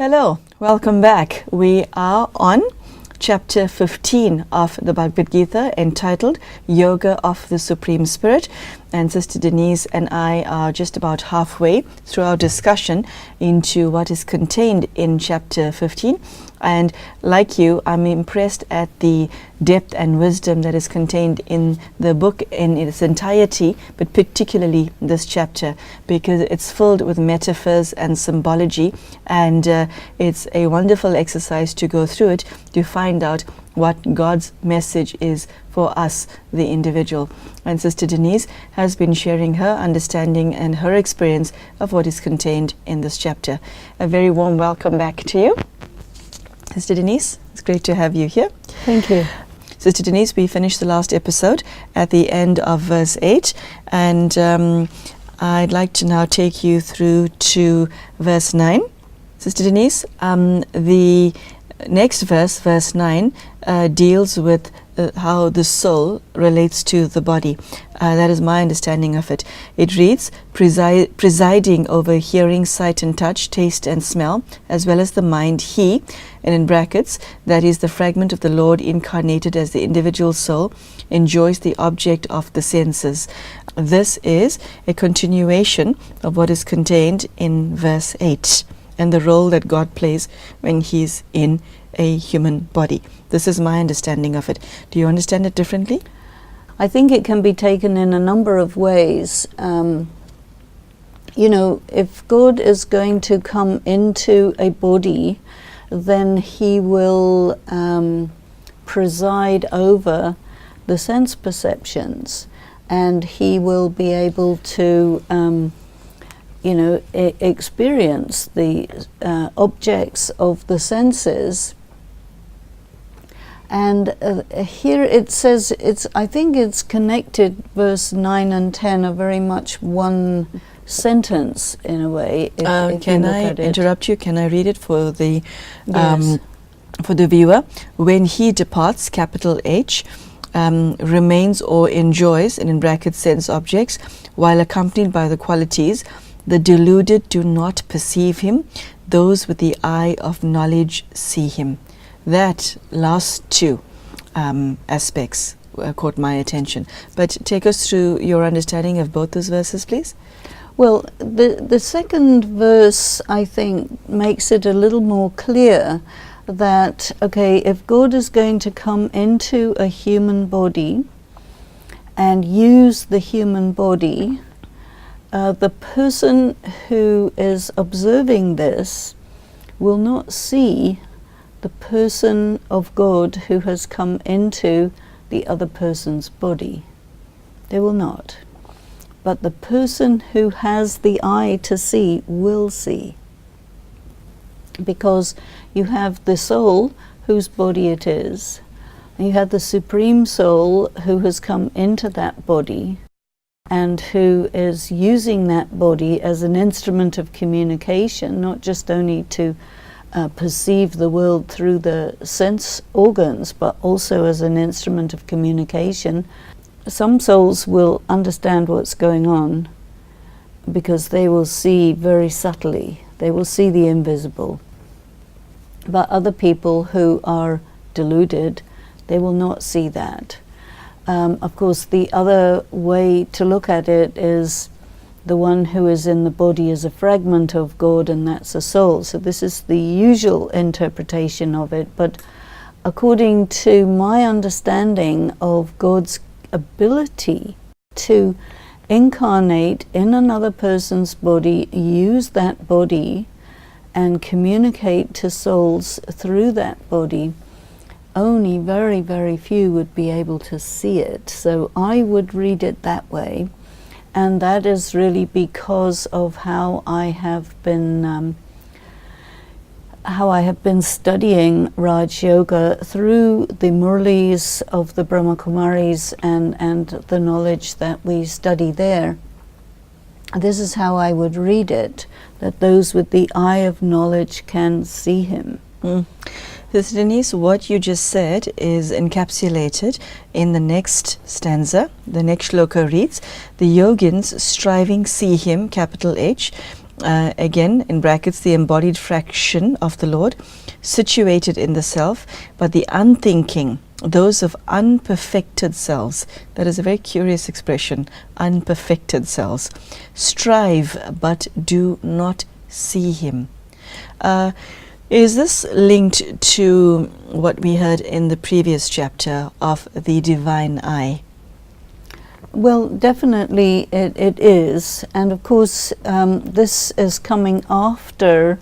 Hello, welcome back. We are on chapter 15 of the Bhagavad Gita, entitled Yoga of the Supreme Spirit. And Sister Denise and I are just about halfway through our discussion into what is contained in chapter 15. And like you, I'm impressed at the depth and wisdom that is contained in the book in its entirety, but particularly this chapter, because it's filled with metaphors and symbology, and it's a wonderful exercise to go through it to find out what God's message is for us, the individual. And Sister Denise has been sharing her understanding and her experience of what is contained in this chapter. A very warm welcome back to you, Sister Denise. It's great to have you here. Thank you. Sister Denise, we finished the last episode at the end of verse 8, and I'd like to now take you through to verse 9. Sister Denise, the next verse, verse 9, deals with how the soul relates to the body. That is my understanding of it. It reads, presiding over hearing, sight and touch, taste and smell, as well as the mind, he, and in brackets, that is the fragment of the Lord incarnated as the individual soul, enjoys the object of the senses. This is a continuation of what is contained in verse 8 and the role that God plays when he's in a human body. This is my understanding of it. Do you understand it differently? I think it can be taken in a number of ways. If God is going to come into a body, then he will preside over the sense perceptions, and he will be able to experience the objects of the senses. And here it says, I think it's connected, verse 9 and 10 are very much one sentence in a way. Can I interrupt you? Can I read it for the Yes. for the viewer? When he departs, capital H, remains or enjoys, and in brackets sense objects, while accompanied by the qualities, the deluded do not perceive him, those with the eye of knowledge see him. That last two aspects caught my attention. But take us through your understanding of both those verses, please. Well, the second verse, I think, makes it a little more clear that, okay, if God is going to come into a human body and use the human body, the person who is observing this will not see the person of God who has come into the other person's body. They will not. But the person who has the eye to see will see. Because you have the soul whose body it is, and you have the Supreme Soul who has come into that body and who is using that body as an instrument of communication, not just only to perceive the world through the sense organs, but also as an instrument of communication. Some souls will understand what's going on because they will see very subtly. They will see the invisible. But other people who are deluded, they will not see that. Of course, the other way to look at it is the one who is in the body is a fragment of God, and that's a soul. So this is the usual interpretation of it. But according to my understanding of God's ability to incarnate in another person's body, use that body, and communicate to souls through that body, only very, very few would be able to see it. So I would read it that way. And that is really because of how I have been studying Raj Yoga through the Murlis of the Brahma Kumaris and the knowledge that we study there. This is how I would read it, that those with the eye of knowledge can see him. Sister Denise, what you just said is encapsulated in the next stanza. The next shloka reads, the yogins striving see him, capital H, again, in brackets, the embodied fraction of the Lord, situated in the self, but the unthinking, those of unperfected selves, that is a very curious expression, unperfected selves, strive but do not see him. Is this linked to what we heard in the previous chapter of the divine eye? Well, definitely it is. And of course, this is coming after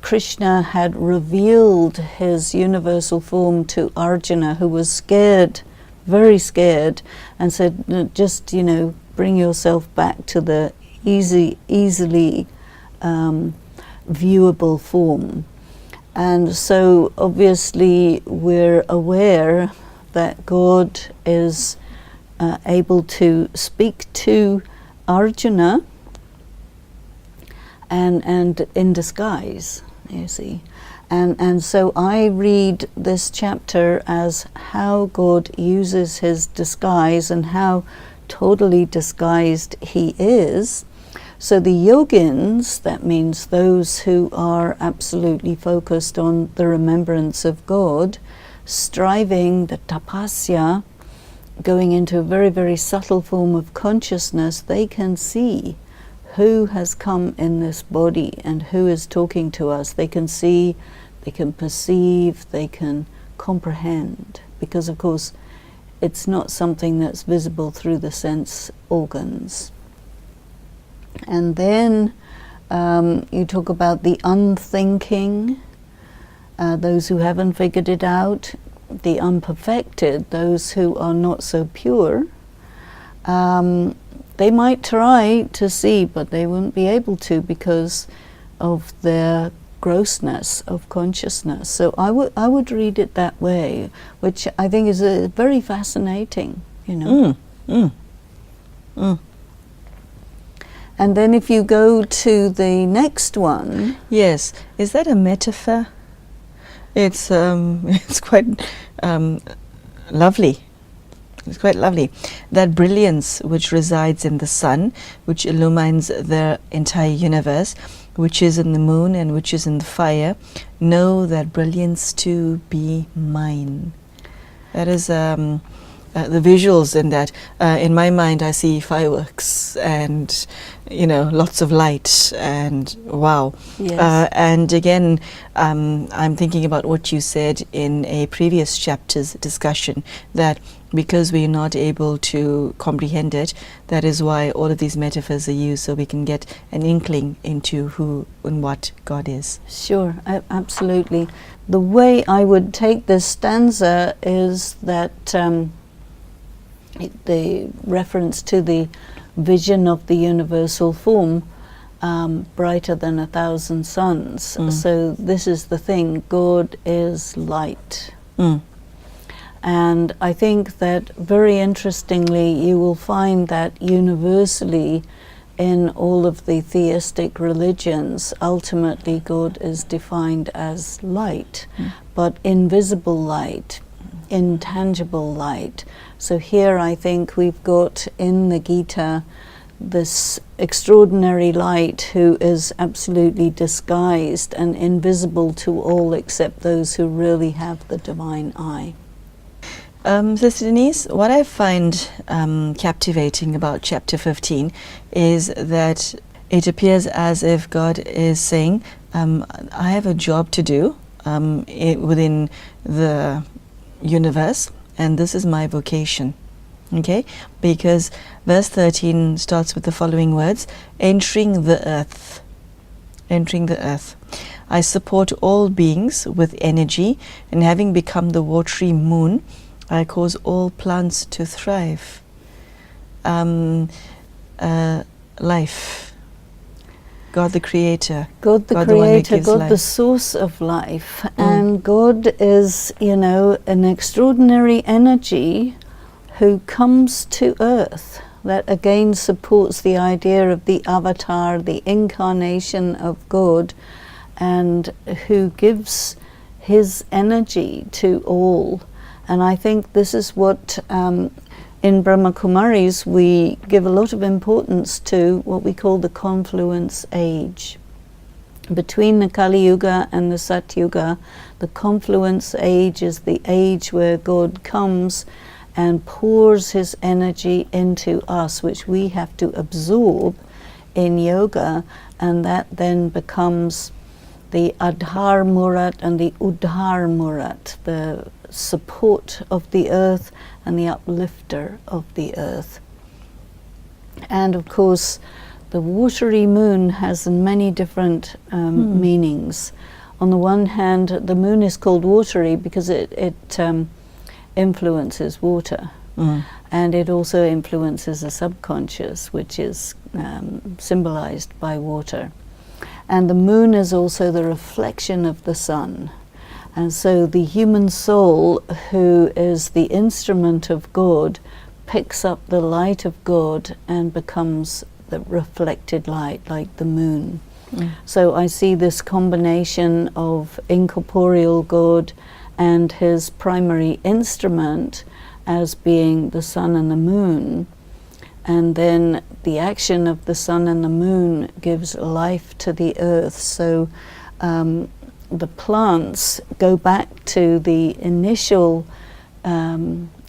Krishna had revealed his universal form to Arjuna, who was scared, very scared, and said, just, bring yourself back to the easily viewable form. And so obviously we're aware that God is able to speak to Arjuna and in disguise, you see. And so I read this chapter as how God uses his disguise and how totally disguised he is. So the yogins, that means those who are absolutely focused on the remembrance of God, striving, the tapasya, going into a very, very subtle form of consciousness, they can see who has come in this body and who is talking to us. They can see, they can perceive, they can comprehend, because of course it's not something that's visible through the sense organs. And then you talk about the unthinking, those who haven't figured it out, the unperfected, those who are not so pure. They might try to see, but they won't be able to because of their grossness of consciousness. So I would read it that way, which I think is very fascinating, And then if you go to the next one, yes, is that a metaphor? It's quite lovely. It's quite lovely. That brilliance which resides in the sun, which illumines the entire universe, which is in the moon and which is in the fire, know that brilliance to be mine. That is the visuals in that. In my mind, I see fireworks and lots of light and wow. Yes. And again, I'm thinking about what you said in a previous chapter's discussion, that because we're not able to comprehend it, that is why all of these metaphors are used, so we can get an inkling into who and what God is. Sure, absolutely. The way I would take this stanza is that the reference to the vision of the universal form, brighter than 1,000 suns. So this is the thing, God is light. And I think that very interestingly you will find that universally in all of the theistic religions, ultimately God is defined as light, but invisible light, intangible light. So here I think we've got in the Gita this extraordinary light who is absolutely disguised and invisible to all except those who really have the divine eye. Sister Denise, what I find captivating about chapter 15 is that it appears as if God is saying, I have a job to do within the universe, and this is my vocation. Okay? Because verse 13 starts with the following words, entering the earth. Entering the earth. I support all beings with energy, and having become the watery moon, I cause all plants to thrive. Life. God the Creator. God the Creator, God the source of life. And God is, an extraordinary energy who comes to earth. That again supports the idea of the avatar, the incarnation of God, and who gives his energy to all. And I think this is what in Brahmakumaris, we give a lot of importance to what we call the confluence age. Between the Kali Yuga and the Satyuga, the confluence age is the age where God comes and pours his energy into us, which we have to absorb in yoga, and that then becomes the Adhar Murat and the Udhar Murat, the support of the earth and the uplifter of the earth. And of course, the watery moon has many different meanings. On the one hand, the moon is called watery because it influences water. And it also influences the subconscious, which is symbolized by water. And the moon is also the reflection of the sun. And so the human soul, who is the instrument of God, picks up the light of God and becomes the reflected light, like the moon. So I see this combination of incorporeal God and his primary instrument as being the sun and the moon. And then the action of the sun and the moon gives life to the earth. So the plants go back to the initial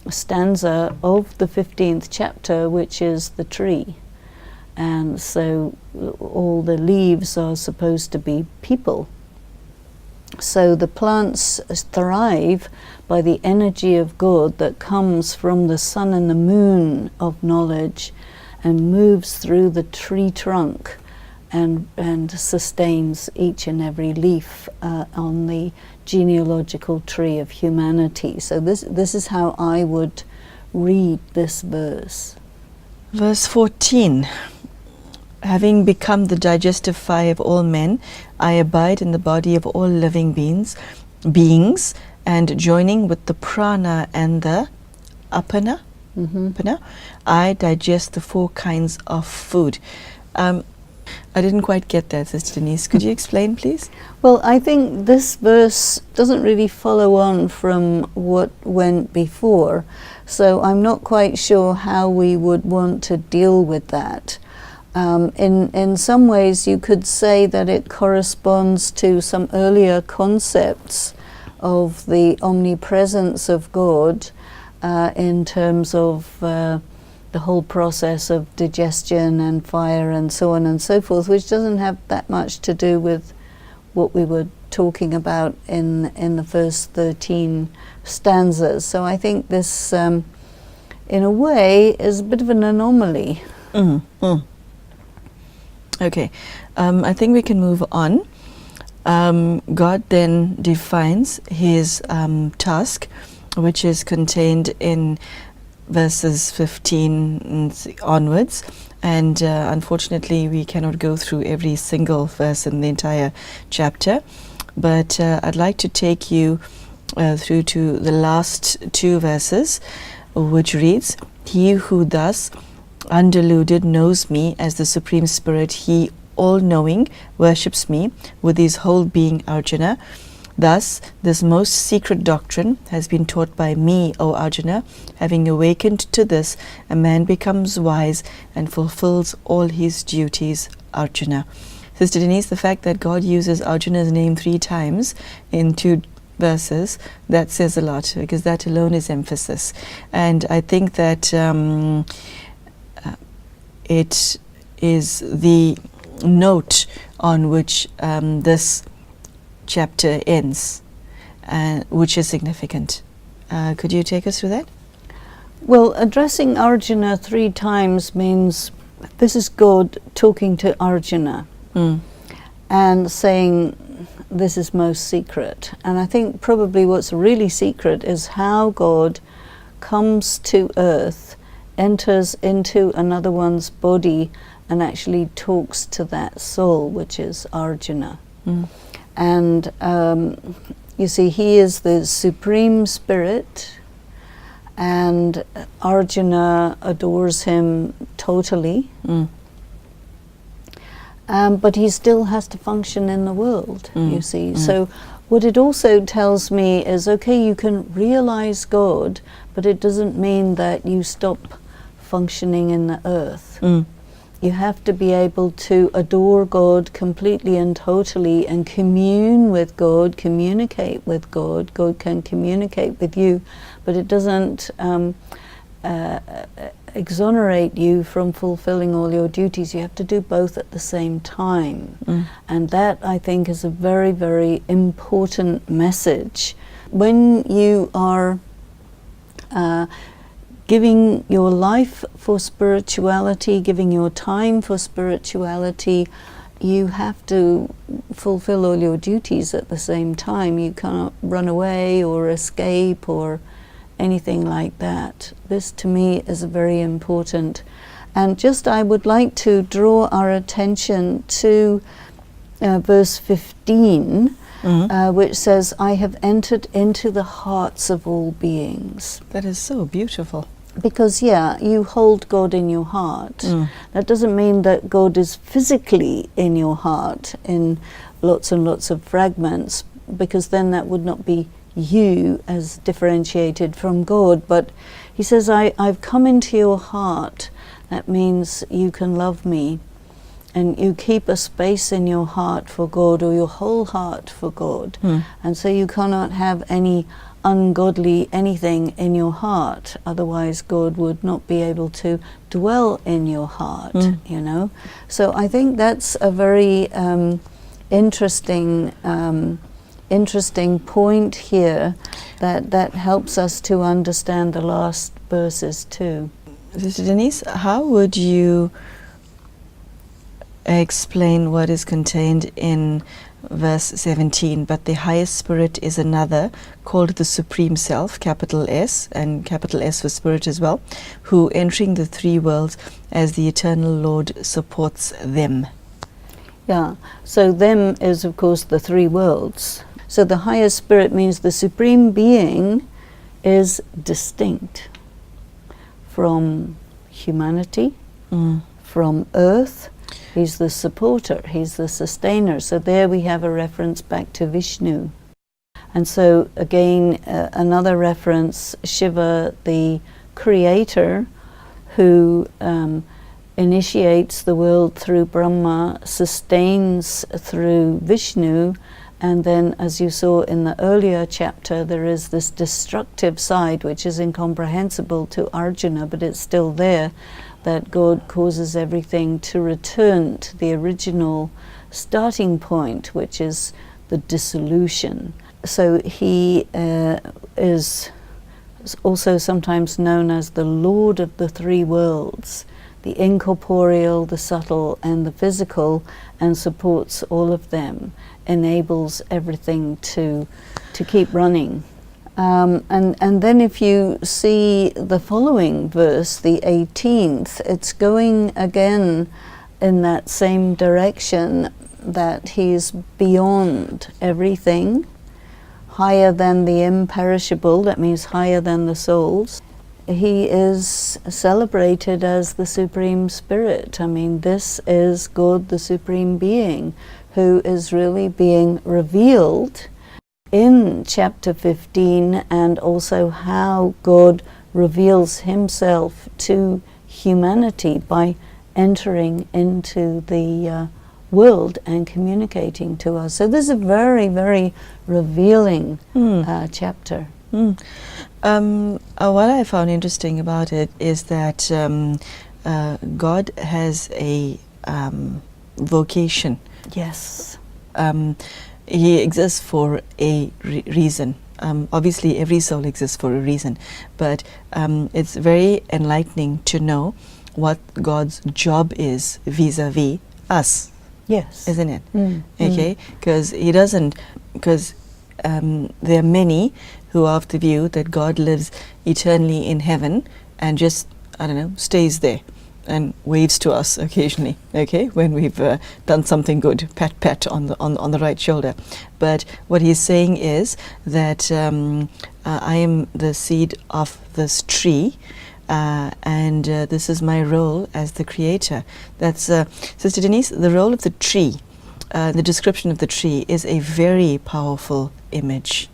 stanza of the 15th chapter, which is the tree. And so all the leaves are supposed to be people. So the plants thrive by the energy of God that comes from the sun and the moon of knowledge and moves through the tree trunk and sustains each and every leaf on the genealogical tree of humanity. So this is how I would read this verse. Verse 14. Having become the digestive fire of all men, I abide in the body of all living beings, and joining with the prana and the apana, I digest the 4 kinds of food. I didn't quite get that, Sister Denise. Could you explain, please? Well, I think this verse doesn't really follow on from what went before, so I'm not quite sure how we would want to deal with that. In some ways you could say that it corresponds to some earlier concepts of the omnipresence of God in terms of the whole process of digestion and fire and so on and so forth, which doesn't have that much to do with what we were talking about in the first 13 stanzas. So I think this, in a way, is a bit of an anomaly. Okay, I think we can move on. God then defines his task, which is contained in verses 15 onwards, and unfortunately we cannot go through every single verse in the entire chapter, but I'd like to take you through to the last 2 verses, which reads, He who thus undeluded knows me as the Supreme Spirit, he all-knowing worships me with his whole being, Arjuna. Thus, this most secret doctrine has been taught by me, O Arjuna. Having awakened to this, a man becomes wise and fulfills all his duties, Arjuna. Sister Denise, the fact that God uses Arjuna's name 3 times in 2 verses, that says a lot, because that alone is emphasis. And I think that it is the note on which this chapter ends, which is significant. Could you take us through that? Well, addressing Arjuna 3 times means this is God talking to Arjuna and saying this is most secret. And I think probably what's really secret is how God comes to earth, enters into another one's body, and actually talks to that soul, which is Arjuna. And you see, he is the Supreme Spirit, and Arjuna adores him totally. but he still has to function in the world, you see. Mm. So what it also tells me is, okay, you can realize God, but it doesn't mean that you stop functioning in the earth. Mm. You have to be able to adore God completely and totally and commune with God, communicate with God. God can communicate with you, but it doesn't exonerate you from fulfilling all your duties. You have to do both at the same time. Mm. And that, I think, is a very, very important message. When you are giving your life for spirituality, giving your time for spirituality, you have to fulfill all your duties at the same time. You cannot run away or escape or anything like that. This to me is very important. And just I would like to draw our attention to verse 15, which says, I have entered into the hearts of all beings. That is so beautiful. Because, yeah, you hold God in your heart. Mm. That doesn't mean that God is physically in your heart in lots and lots of fragments, because then that would not be you as differentiated from God. But he says, I've come into your heart. That means you can love me, and you keep a space in your heart for God, or your whole heart for God. And so you cannot have any ungodly anything in your heart, otherwise God would not be able to dwell in your heart, you know. So I think that's a very interesting point here that helps us to understand the last verses too. Sister Denise, how would you explain what is contained in verse 17? But the highest spirit is another, called the Supreme Self, capital S, and capital S for spirit as well, who entering the three worlds as the eternal Lord supports them. Yeah, so them is of course the three worlds. So the highest spirit means the Supreme Being is distinct from humanity, from earth. He's the supporter, he's the sustainer. So there we have a reference back to Vishnu. And so again, another reference, Shiva, the creator, who initiates the world through Brahma, sustains through Vishnu, and then, as you saw in the earlier chapter, there is this destructive side which is incomprehensible to Arjuna, but it's still there, that God causes everything to return to the original starting point, which is the dissolution. So he is also sometimes known as the Lord of the three worlds, the incorporeal, the subtle, and the physical, and supports all of them, enables everything to keep running. And then if you see the following verse, the 18th, it's going again in that same direction, that he's beyond everything, higher than the imperishable, that means higher than the souls. He is celebrated as the Supreme Spirit. I mean, this is God, the Supreme Being, who is really being revealed in chapter 15, and also how God reveals himself to humanity by entering into the world and communicating to us. So this is a very, very revealing chapter. What I found interesting about it is that God has a vocation. Yes. He exists for a reason. Obviously, every soul exists for a reason, but it's very enlightening to know what God's job is vis-a-vis us. Yes. Isn't it? Okay? Because he doesn't, because there are many who are of the view that God lives eternally in heaven and just, I don't know, stays there and waves to us occasionally, okay, when we've done something good, pat pat on the right shoulder. But what he's saying is that I am the seed of this tree, and this is my role as the creator. That's Sister Denise, the role of the tree. The description of the tree is a very powerful image.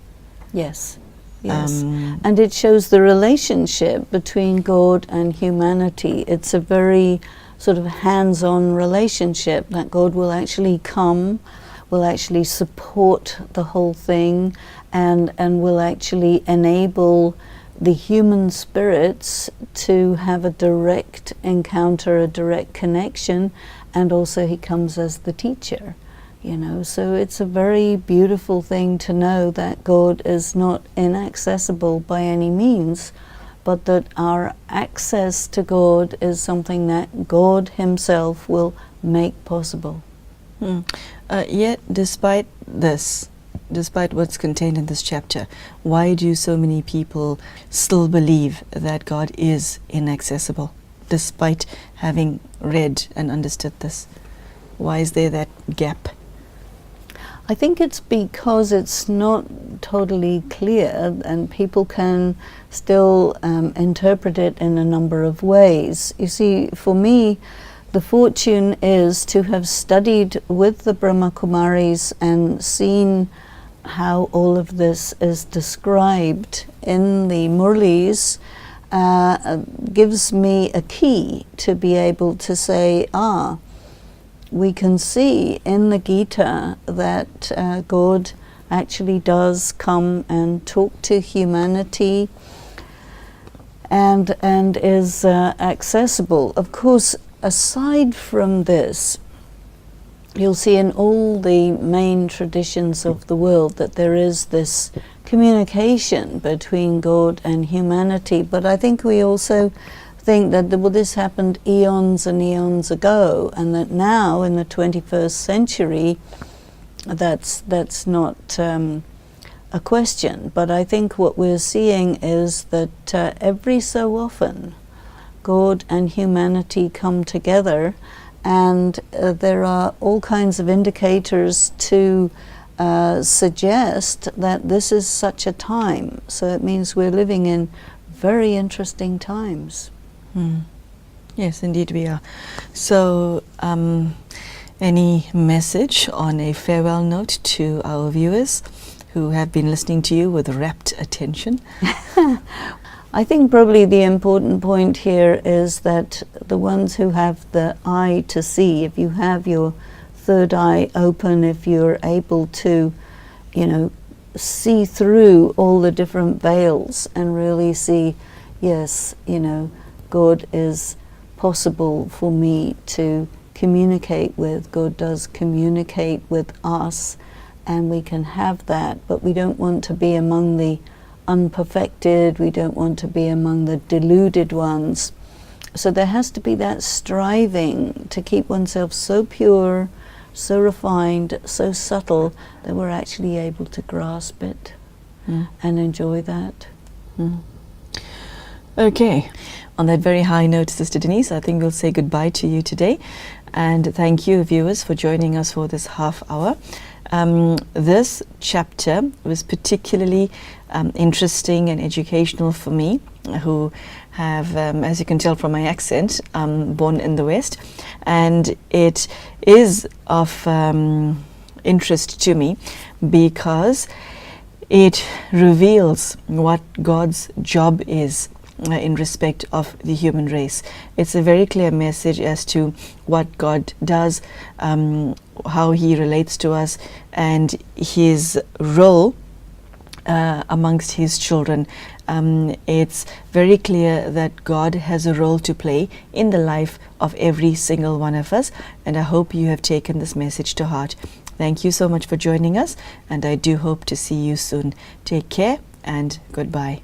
Yes, yes. And it shows the relationship between God and humanity. It's a very sort of hands-on relationship, that God will actually come, will actually support the whole thing, and will actually enable the human spirits to have a direct encounter, a direct connection, and also he comes as the teacher. You know, so it's a very beautiful thing to know that God is not inaccessible by any means, but that our access to God is something that God himself will make possible. Yet, despite this, despite what's contained in this chapter, why do so many people still believe that God is inaccessible, despite having read and understood this? Why is there that gap? I think it's because it's not totally clear, and people can still interpret it in a number of ways. You see, for me, the fortune is to have studied with the Brahma Kumaris and seen how all of this is described in the Murlis, gives me a key to be able to say, we can see in the Gita that God actually does come and talk to humanity and is accessible. Of course, aside from this, you'll see in all the main traditions of the world that there is this communication between God and humanity. But I think we also think that this happened eons and eons ago, and that now in the 21st century that's not a question. But I think what we're seeing is that every so often God and humanity come together, and there are all kinds of indicators to suggest that this is such a time. So it means we're living in very interesting times. Yes, indeed we are. So, any message on a farewell note to our viewers who have been listening to you with rapt attention? I think probably the important point here is that the ones who have the eye to see, if you have your third eye open, if you're able to, see through all the different veils and really see, yes, God is possible for me to communicate with. God does communicate with us, and we can have that, but we don't want to be among the unperfected, we don't want to be among the deluded ones. So there has to be that striving to keep oneself so pure, so refined, so subtle, that we're actually able to grasp it and enjoy that. Okay. On that very high note, Sister Denise, I think we'll say goodbye to you today. And thank you, viewers, for joining us for this half hour. This chapter was particularly interesting and educational for me, who have, as you can tell from my accent, born in the West. And it is of interest to me because it reveals what God's job is in respect of the human race. It's a very clear message as to what God does, how he relates to us, and his role amongst his children. It's very clear that God has a role to play in the life of every single one of us, and I hope you have taken this message to heart. Thank you so much for joining us, and I do hope to see you soon. Take care and goodbye.